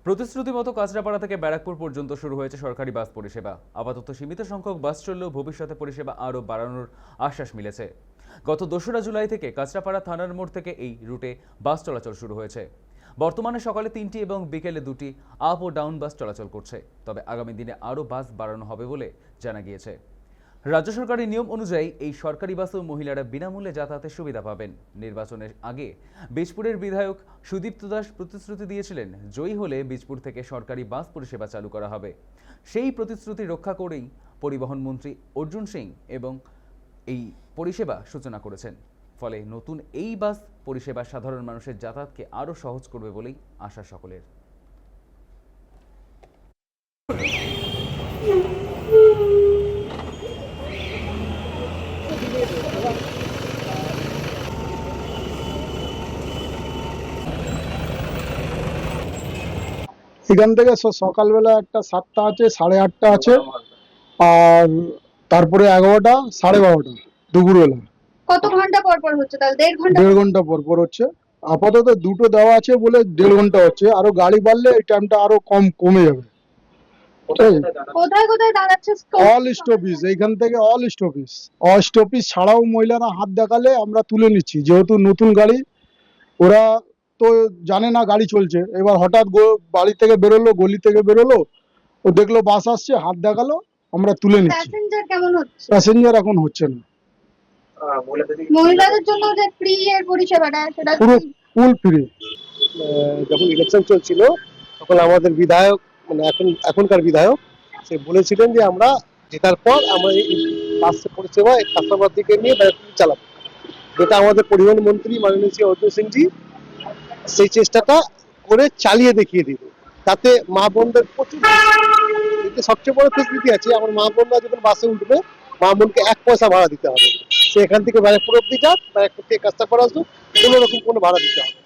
প্রতিশ্রুতি মতো কাঁচরাপাড়া থেকে ব্যারাকপুর পর্যন্ত শুরু হয়েছে সরকারি বাস পরিষেবা। আপাতত সীমিত সংখ্যক বাস চললেও ভবিষ্যতে পরিষেবা আরও বাড়ানোর আশ্বাস মিলেছে। গত 2রা জুলাই থেকে কাঁচরাপাড়া থানার মোড় থেকে এই রুটে বাস চলাচল শুরু হয়েছে। বর্তমানে সকালে 3টি এবং বিকেলে 2টি আপ ও ডাউন বাস চলাচল করছে। তবে আগামী দিনে আরও বাস বাড়ানো হবে বলে জানা গিয়েছে। রাজ্য সরকারের নিয়ম অনুযায়ী এই সরকারি বাসেও মহিলারা বিনামূল্যে যাতায়াতের সুবিধা পাবেন। নির্বাচনের আগে বীজপুরের বিধায়ক সুদীপ্ত দাস প্রতিশ্রুতি দিয়েছিলেন, জয়ী হলে বীজপুর থেকে সরকারি বাস পরিষেবা চালু করা হবে। সেই প্রতিশ্রুতি রক্ষা করেই পরিবহন মন্ত্রী অর্জুন সিং এবং এই পরিষেবা সূচনা করেছেন। ফলে নতুন এই বাস পরিষেবা সাধারণ মানুষের যাতায়াতকে আরও সহজ করবে বলেই আশা সকলের। এখান থেকে সকালবেলা একটা 7টা আছে, 8:30 আছে, আর তারপরে 11টা, 12:30 দুপুরবেলা। কত ঘন্টা পর পর হচ্ছে? তাহলে 1.5 ঘন্টা। 1.5 ঘন্টা পর পর হচ্ছে। আপাতত দুটো দেওয়া আছে বলে 1.5 ঘন্টা হচ্ছে, আরো গাড়ি বাড়লে এই টাইমটা আরো কমে যাবে। কোথায় কোথায় দাঁড়াচ্ছে? অল স্টপিস, এইখান থেকে অল স্টপিস ছাড়াও মহিলারা হাত দেখালে আমরা তুলে নিচ্ছি, যেহেতু নতুন গাড়ি, ওরা তো জানে না গাড়ি চলছে। এবার হঠাৎ বাড়ি থেকে বেরোলো, গলি থেকে বেরোলো, ও দেখলো বাস আসছে, হাত দেখালো, আমরা তুলে নিচ্ছি। প্যাসেঞ্জার কেমন হচ্ছে? প্যাসেঞ্জার এখন হচ্ছে না। মহিলাদের জন্য যে ফ্রি এর পরিষেবাটা, সেটা পুরো ফুল ফ্রি। যখন ইলেকশন চলছিল তখন আমাদের বিধায়ক, মানে এখনকার বিধায়ক, সে বলেছিলেন যে আমরা জেতার পর আমরা এই বাস পরিষেবা কাস্টমার দিকে নিয়ে ব্যারাকপুর চালাবো, যেটা আমাদের পরিবহন মন্ত্রী মাননীয় শ্রী অর্জুন সিংজি সেই চেষ্টাটা করে চালিয়ে দেখিয়ে দিল। তাতে মা বোনদের প্রচুর, এতে সবচেয়ে বড় ফেসিলিটি আছে, আমার মা বোনরা যখন বাসে উঠবে, মা বোনকে 1 পয়সা ভাড়া দিতে হবে। সে এখান থেকে ব্যারাকপুর অব্দি যাক, ব্যারাকপুর থেকে কাস্টমার আসুক, কোনো রকম কোনো ভাড়া দিতে হবে।